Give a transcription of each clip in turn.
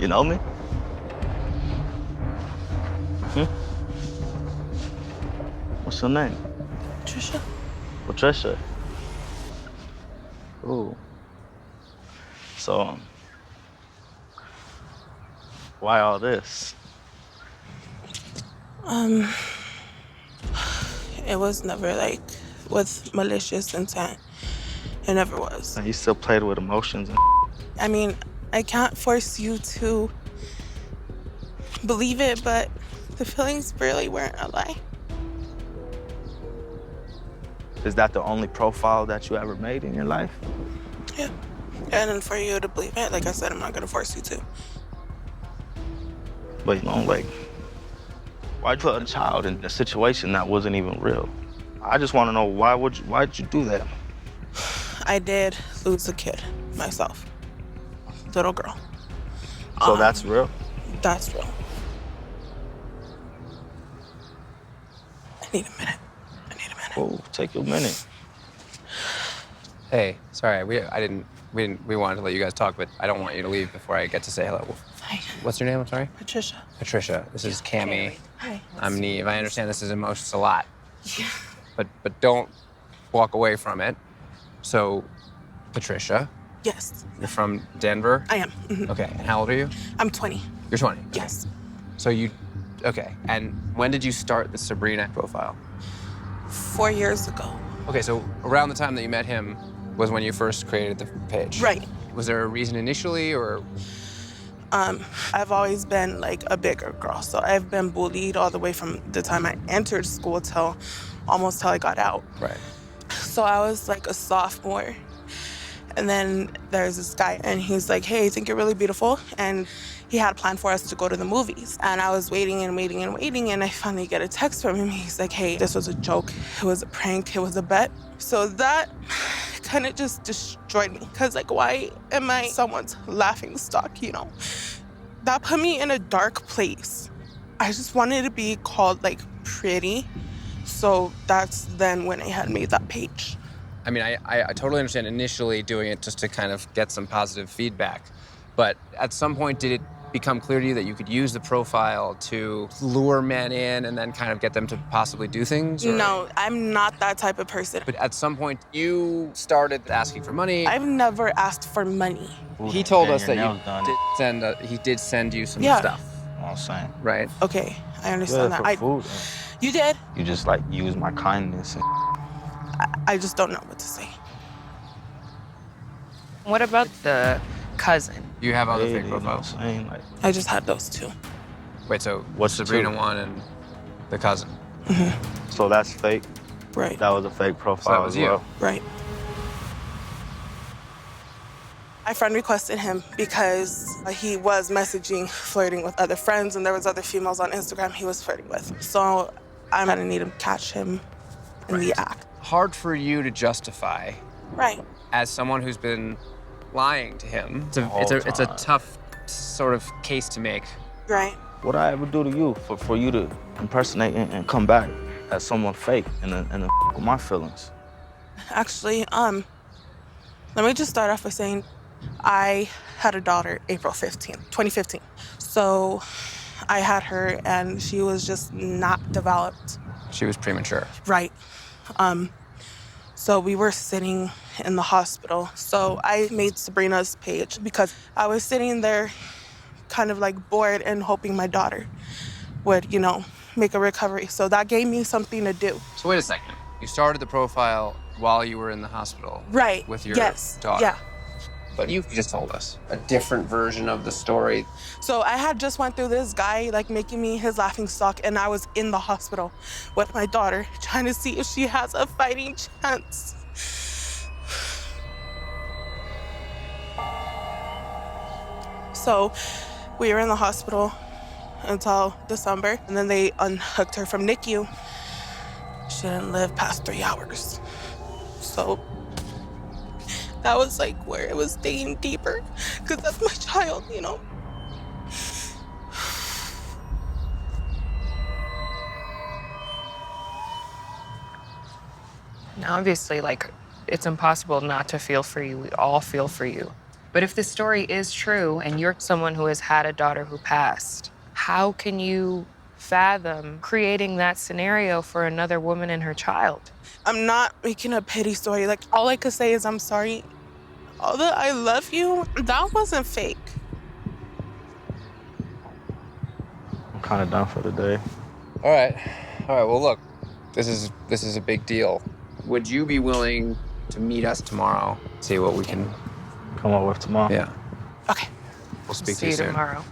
You know me? What's your name? Patricia. Patricia. Ooh. So, why all this? It was never like with malicious intent. It never was. You still played with emotions and I mean, I can't force you to believe it, but the feelings really weren't a lie. Is that the only profile that you ever made in your life? Yeah. And then for you to believe it, like I said, I'm not gonna force you to. But you know, like, why'd you put a child in a situation that wasn't even real? I just want to know why'd you do that? I did lose a kid myself. Little girl. So that's real? That's real. I need a minute. Oh, take your minute. Hey, sorry, we wanted to let you guys talk, but I don't want you to leave before I get to say hello. Hi. What's your name? I'm sorry. Patricia. Patricia. This is Cammie. Hi. I'm Neve. I understand this is emotions a lot. Yeah. But don't walk away from it. So, Patricia, Yes, you're from Denver? I am. Mhm. Okay, and how old are you? I'm 20. You're 20? Yes. So okay, and when did you start the Sabrina profile? 4 years ago. Okay, so around the time that you met him was when you first created the page? Right. Was there a reason initially, or? I've always been like a bigger girl, so I've been bullied all the way from the time I entered school till almost till I got out. Right. So I was like a sophomore. And then there's this guy, and he's like, hey, I think you're really beautiful. And he had a plan for us to go to the movies. And I was waiting, and I finally get a text from him. He's like, hey, this was a joke. It was a prank. It was a bet. So that kind of just destroyed me. Because, like, why am I someone's laughing stock, you know? That put me in a dark place. I just wanted to be called, like, pretty. So that's then when I had made that page. I mean, I totally understand initially doing it just to kind of get some positive feedback. But at some point, did it become clear to you that you could use the profile to lure men in and then kind of get them to possibly do things? Or? No, I'm not that type of person. But at some point, you started asking for money. I've never asked for money. He told us that he did send you some stuff. All I'm saying. Right? Okay, I understand that. Food. You did? You just like use my kindness. And I just don't know what to say. What about the cousin? You have other fake you know what I'm profiles. saying? Like, I just had those two. Wait, so What's the Sabrina two? one and the cousin? so that's fake. Right, That was a fake profile So that was as you. well. right. My friend requested him because he was messaging, flirting with other friends, and there was other females on Instagram he was flirting with. So I'm gonna need to catch him in the act. Hard for you to justify Right. as someone who's been lying to him. It's a time. tough sort of case to make. Right. What I ever do to you for you to impersonate and come back as someone fake and with my feelings? Actually, let me just start off by saying I had a daughter April 15th, 2015. So I had her and she was just not developed. She was premature. Right. So we were sitting in the hospital. So I made Sabrina's page because I was sitting there kind of like bored and hoping my daughter would, you know, make a recovery. So that gave me something to do. So wait a second. You started the profile while you were in the hospital. Right. With your yes. daughter. Yeah. But you just told us a different version of the story. So I had just went through this guy like making me his laughing stock, and I was in the hospital with my daughter trying to see if she has a fighting chance. So we were in the hospital until December, and then they unhooked her from NICU. She didn't live past 3 hours. So that was like where it was digging deeper, because that's my child, you know? Now, obviously, like, it's impossible not to feel for you. We all feel for you. But if this story is true and you're someone who has had a daughter who passed, how can you fathom creating that scenario for another woman and her child? I'm not making a pity story. Like, all I could say is I'm sorry. All the I love you, that wasn't fake. I'm kind of done for the day. All right. Well, look, this is a big deal. Would you be willing to meet us tomorrow? See what we can Come up with tomorrow. Yeah. Okay. We'll speak to See you you soon. tomorrow.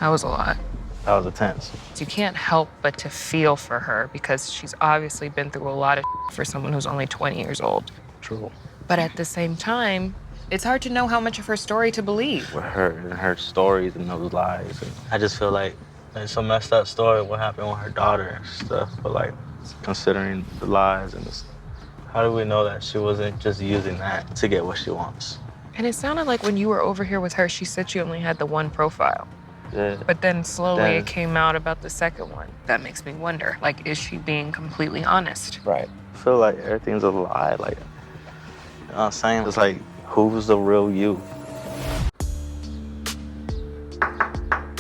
That was a lot. That was intense. You can't help but to feel for her because she's obviously been through a lot of for someone who's only 20 years old. True. But at the same time, it's hard to know how much of her story to believe. With her and her stories and those lies. And I just feel like it's a messed up story what happened with her daughter and stuff. But like, considering the lies and this, how do we know that she wasn't just using that to get what she wants? And it sounded like when you were over here with her, she said she only had the one profile. Yeah. But then slowly Then- it came out about the second one. That makes me wonder, like, is she being completely honest? Right. I feel like everything's a lie. Like, you know what I'm saying? It's like, who's the real you?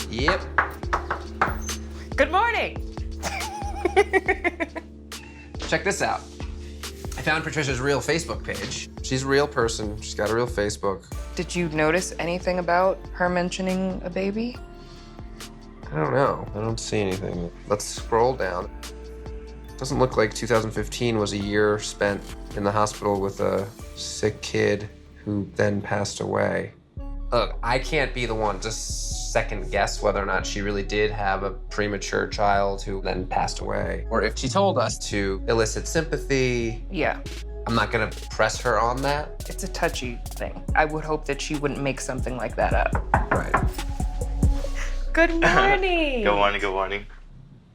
Yep. Good morning. Check this out. I found Patricia's real Facebook page. She's a real person. She's got a real Facebook. Did you notice anything about her mentioning a baby? I don't know. I don't see anything. Let's scroll down. Doesn't look like 2015 was a year spent in the hospital with a sick kid who then passed away. Look, I can't be the one to second guess whether or not she really did have a premature child who then passed away. Or if she told us to elicit sympathy. Yeah, I'm not gonna press her on that. it's a touchy thing. I would hope that she wouldn't make something like that up. Right. Good morning. Good morning, good morning.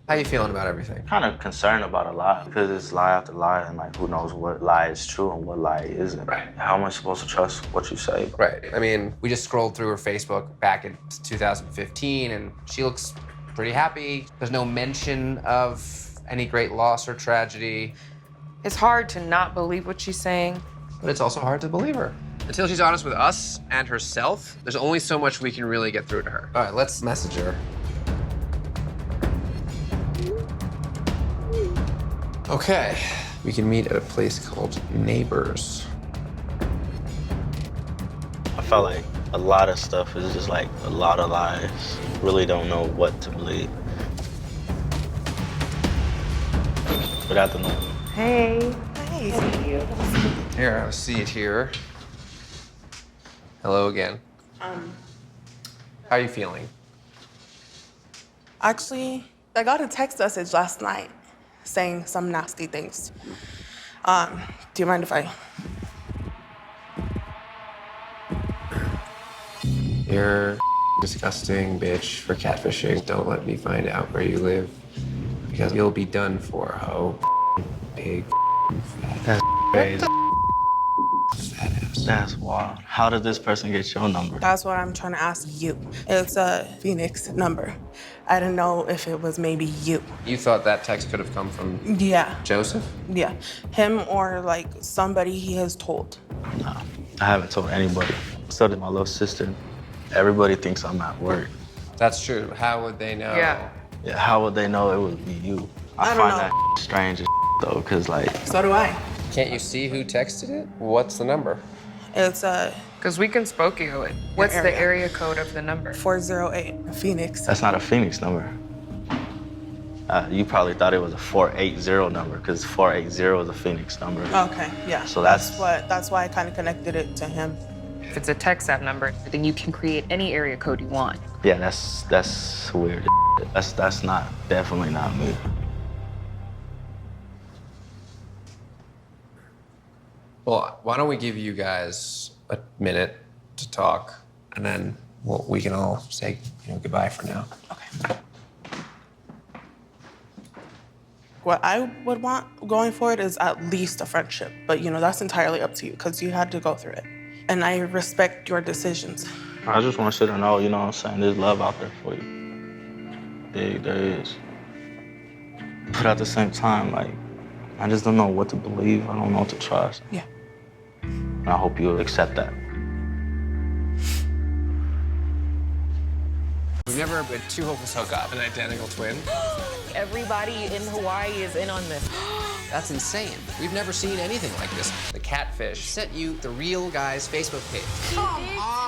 How you feeling about everything? Kind of concerned about a lot because it's lie after lie and like who knows what lie is true and what lie isn't. Right. How am I supposed to trust what you say? Right. I mean, we just scrolled through her Facebook back in 2015 and she looks pretty happy. There's no mention of any great loss or tragedy. It's hard to not believe what she's saying. But it's also hard to believe her. Until she's honest with us and herself, there's only so much we can really get through to her. All right, let's message her. Okay, we can meet at a place called Neighbors. I felt like a lot of stuff is just like a lot of lies. Really don't know what to believe. Good afternoon. Hey. Hey. Here, have a seat here. Hello again. How are you feeling? Actually, I got a text message last night saying some nasty things. Do you mind if I? You're disgusting bitch for catfishing. Don't let me find out where you live because you'll be done for, ho. Pig. That's crazy. Fat ass. That's wild. How did this person get your number? That's what I'm trying to ask you. It's a Phoenix number. I didn't know if it was maybe you. You thought that text could have come from Yeah, Joseph? yeah. Him or like somebody he has told. No, I haven't told anybody. So did my little sister. Everybody thinks I'm at work. That's true. How would they know? Yeah. Yeah, how would they know it would be you? I don't find know. that strange as though, cause like, So do I. Can't you see who texted it? What's the number? It's a Because we can Spokio it. What's the area. area code of the number? 408 Phoenix. that's not a Phoenix number. You probably thought it was a 480 number, cause 480 is a Phoenix number. Okay, yeah. So that's- that's why I kind of connected it to him. If it's a text app number, then you can create any area code you want. Yeah, that's weird. That's not, definitely not me. Well, why don't we give you guys a minute to talk, and then we can all say, goodbye for now. Okay. What I would want going forward is at least a friendship, but that's entirely up to you because you had to go through it. And I respect your decisions. I just want you to know, you know what I'm saying, there's love out there for you. There is. But at the same time, like, I just don't know what to believe. I don't know what to trust. Yeah. And I hope you'll accept that. We've never had two hopefuls hook up. An identical twin? Everybody in Hawaii is in on this. That's insane. We've never seen anything like this. The Catfish sent you the real guy's Facebook page. Come on!